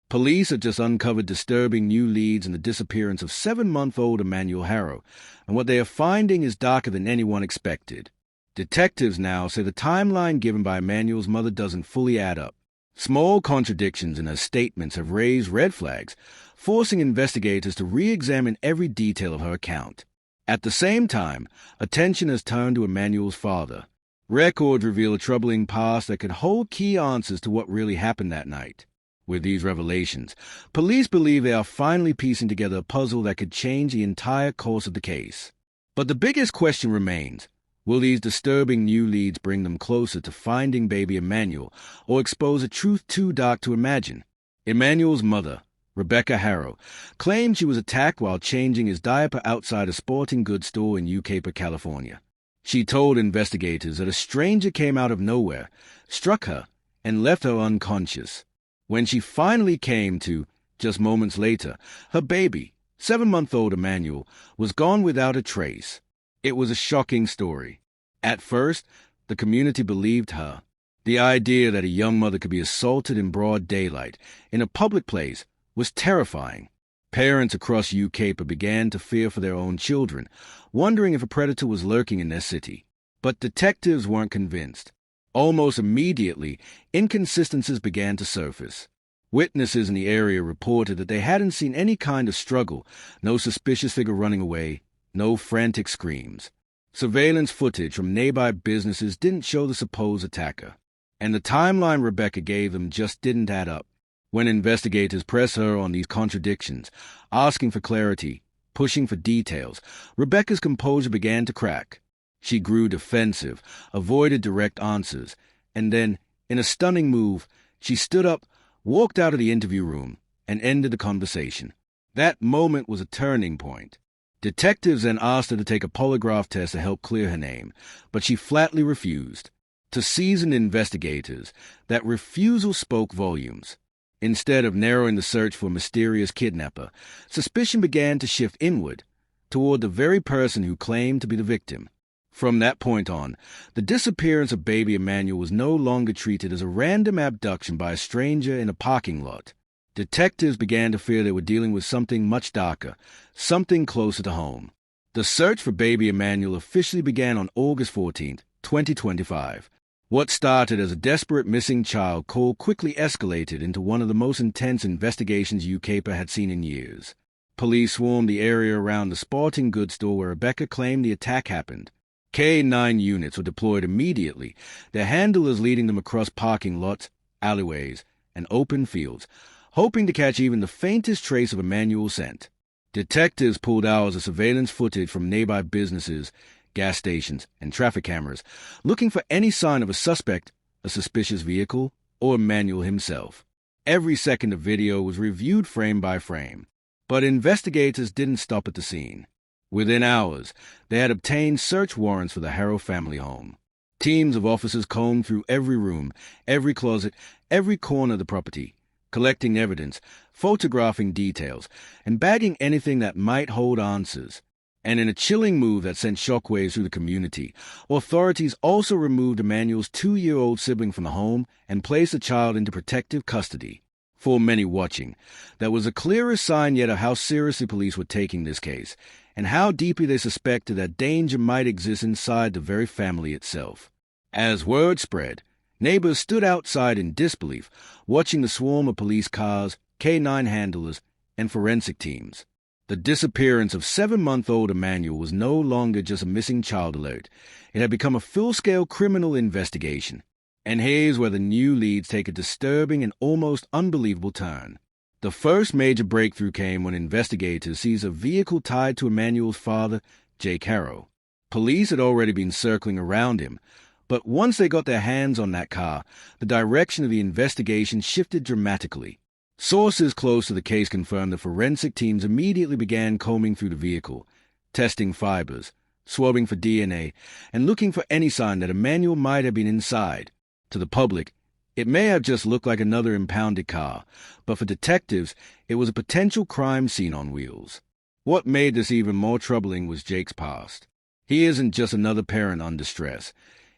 Police have just uncovered disturbing new leads in the disappearance of 7-month-old Emmanuel Haro, and what they are finding is darker than anyone expected. Detectives now say the timeline given by Emmanuel's mother doesn't fully add up. Small contradictions in her statements have raised red flags, forcing investigators to re-examine every detail of her account. At the same time, attention has turned to Emmanuel's father. Records reveal a troubling past that could hold key answers to what really happened that night. With these revelations, police believe they are finally piecing together a puzzle that could change the entire course of the case. But the biggest question remains: will these disturbing new leads bring them closer to finding baby Emmanuel, or expose a truth too dark to imagine? Emmanuel's mother, Rebecca Haro, claimed she was attacked while changing his diaper outside a sporting goods store in Yucaipa, California. She told investigators that a stranger came out of nowhere, struck her, and left her unconscious. When she finally came to, just moments later, her baby, 7-month-old Emmanuel, was gone without a trace. It was a shocking story. At first, the community believed her. The idea that a young mother could be assaulted in broad daylight, in a public place, was terrifying. Parents across Yucaipa began to fear for their own children, wondering if a predator was lurking in their city. But detectives weren't convinced. Almost immediately, inconsistencies began to surface. Witnesses in the area reported that they hadn't seen any kind of struggle, no suspicious figure running away, no frantic screams. Surveillance footage from nearby businesses didn't show the supposed attacker, and the timeline Rebecca gave them just didn't add up. When investigators pressed her on these contradictions, asking for clarity, pushing for details, Rebecca's composure began to crack. She grew defensive, avoided direct answers, and then, in a stunning move, she stood up, walked out of the interview room, and ended the conversation. That moment was a turning point. Detectives then asked her to take a polygraph test to help clear her name, but she flatly refused. To seasoned investigators, that refusal spoke volumes. Instead of narrowing the search for a mysterious kidnapper, suspicion began to shift inward, toward the very person who claimed to be the victim. From that point on, the disappearance of baby Emmanuel was no longer treated as a random abduction by a stranger in a parking lot. Detectives began to fear they were dealing with something much darker, something closer to home. The search for baby Emmanuel officially began on August 14, 2025. What started as a desperate missing child call quickly escalated into one of the most intense investigations Yucaipa had seen in years. Police swarmed the area around the sporting goods store where Rebecca claimed the attack happened. K-9 units were deployed immediately, their handlers leading them across parking lots, alleyways, and open fields, hoping to catch even the faintest trace of Emmanuel's scent. Detectives pulled hours of surveillance footage from nearby businesses, gas stations, and traffic cameras, looking for any sign of a suspect, a suspicious vehicle, or Emmanuel himself. Every second of video was reviewed frame by frame, but investigators didn't stop at the scene. Within hours, they had obtained search warrants for the Haro family home. Teams of officers combed through every room, every closet, every corner of the property, collecting evidence, photographing details, and bagging anything that might hold answers. And in a chilling move that sent shockwaves through the community, authorities also removed Emmanuel's 2-year-old sibling from the home and placed the child into protective custody. For many watching, that was the clearest sign yet of how seriously police were taking this case, and how deeply they suspected that danger might exist inside the very family itself. As word spread, neighbors stood outside in disbelief, watching the swarm of police cars, K-9 handlers, and forensic teams. The disappearance of 7-month-old Emmanuel was no longer just a missing child alert. It had become a full-scale criminal investigation. And here's where the new leads take a disturbing and almost unbelievable turn. The first major breakthrough came when investigators seized a vehicle tied to Emmanuel's father, Jake Haro. Police had already been circling around him, but once they got their hands on that car, the direction of the investigation shifted dramatically. Sources close to the case confirmed that forensic teams immediately began combing through the vehicle, testing fibers, swabbing for DNA, and looking for any sign that Emmanuel might have been inside. To the public, it may have just looked like another impounded car, but for detectives, it was a potential crime scene on wheels. What made this even more troubling was Jake's past. He isn't just another parent under stress.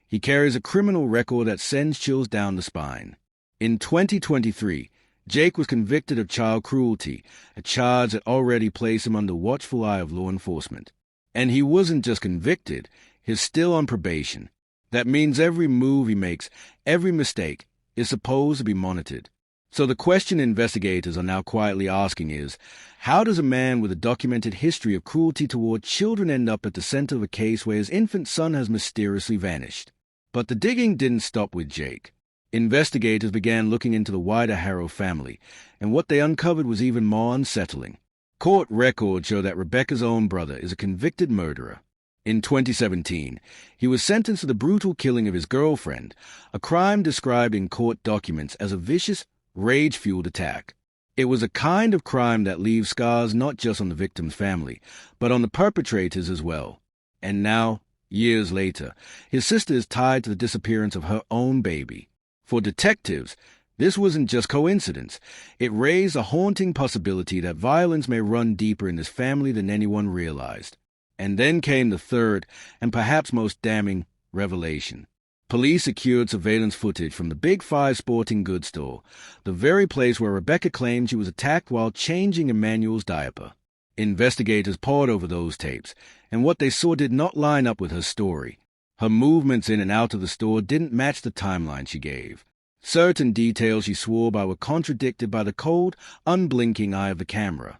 He carries a criminal record that sends chills down the spine. In 2023, Jake was convicted of child cruelty, a charge that already placed him under watchful eye of law enforcement. And he wasn't just convicted, he's still on probation. That means every move he makes, every mistake, is supposed to be monitored. So the question investigators are now quietly asking is, how does a man with a documented history of cruelty toward children end up at the center of a case where his infant son has mysteriously vanished? But the digging didn't stop with Jake. Investigators began looking into the wider Haro family, and what they uncovered was even more unsettling. Court records show that Rebecca's own brother is a convicted murderer. In 2017, he was sentenced to the brutal killing of his girlfriend, a crime described in court documents as a vicious, rage-fueled attack. It was a kind of crime that leaves scars not just on the victim's family, but on the perpetrators as well. And now, years later, his sister is tied to the disappearance of her own baby. For detectives, this wasn't just coincidence. It raised a haunting possibility that violence may run deeper in this family than anyone realized. And then came the third, and perhaps most damning, revelation. Police secured surveillance footage from the Big Five sporting goods store, the very place where Rebecca claimed she was attacked while changing Emmanuel's diaper. Investigators pored over those tapes, and what they saw did not line up with her story. Her movements in and out of the store didn't match the timeline she gave. Certain details she swore by were contradicted by the cold, unblinking eye of the camera.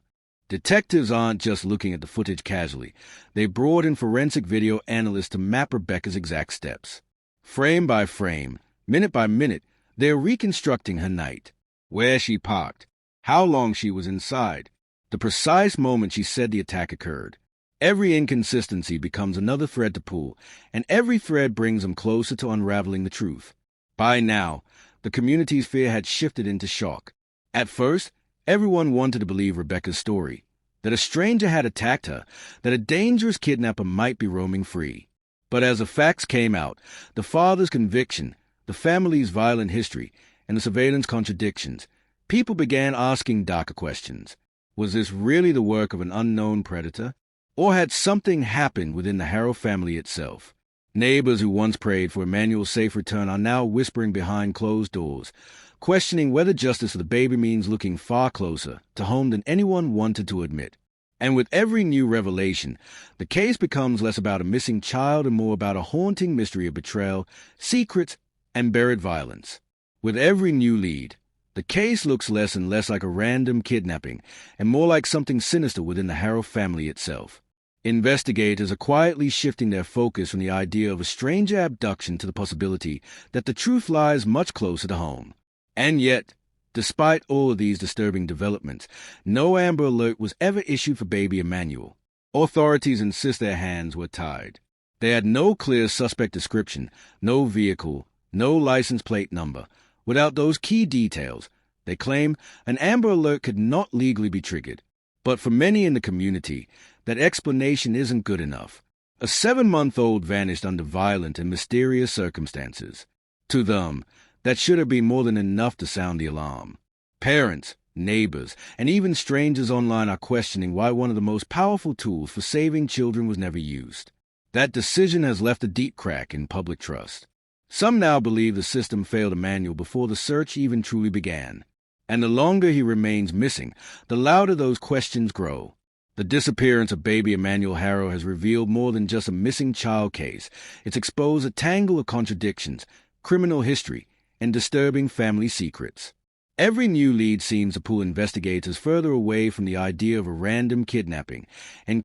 Detectives aren't just looking at the footage casually. They brought in forensic video analysts to map Rebecca's exact steps. Frame by frame, minute by minute, they're reconstructing her night. Where she parked, how long she was inside, the precise moment she said the attack occurred. Every inconsistency becomes another thread to pull, and every thread brings them closer to unraveling the truth. By now, the community's fear had shifted into shock. At first, everyone wanted to believe Rebecca's story, that a stranger had attacked her, that a dangerous kidnapper might be roaming free. But as the facts came out, the father's conviction, the family's violent history, and the surveillance contradictions, people began asking darker questions. Was this really the work of an unknown predator? Or had something happened within the Haro family itself? Neighbors who once prayed for Emmanuel's safe return are now whispering behind closed doors, questioning whether justice for the baby means looking far closer to home than anyone wanted to admit. And with every new revelation, the case becomes less about a missing child and more about a haunting mystery of betrayal, secrets, and buried violence. With every new lead, the case looks less and less like a random kidnapping and more like something sinister within the Haro family itself. Investigators are quietly shifting their focus from the idea of a stranger abduction to the possibility that the truth lies much closer to home. And yet, despite all of these disturbing developments, no Amber Alert was ever issued for baby Emanuel. Authorities insist their hands were tied. They had no clear suspect description, no vehicle, no license plate number. Without those key details, they claim an Amber Alert could not legally be triggered. But for many in the community, that explanation isn't good enough. A 7-month-old vanished under violent and mysterious circumstances. To them, that should have been more than enough to sound the alarm. Parents, neighbors, and even strangers online are questioning why one of the most powerful tools for saving children was never used. That decision has left a deep crack in public trust. Some now believe the system failed Emanuel before the search even truly began. And the longer he remains missing, the louder those questions grow. The disappearance of baby Emmanuel Haro has revealed more than just a missing child case. It's exposed a tangle of contradictions, criminal history, and disturbing family secrets. Every new lead seems to pull investigators further away from the idea of a random kidnapping and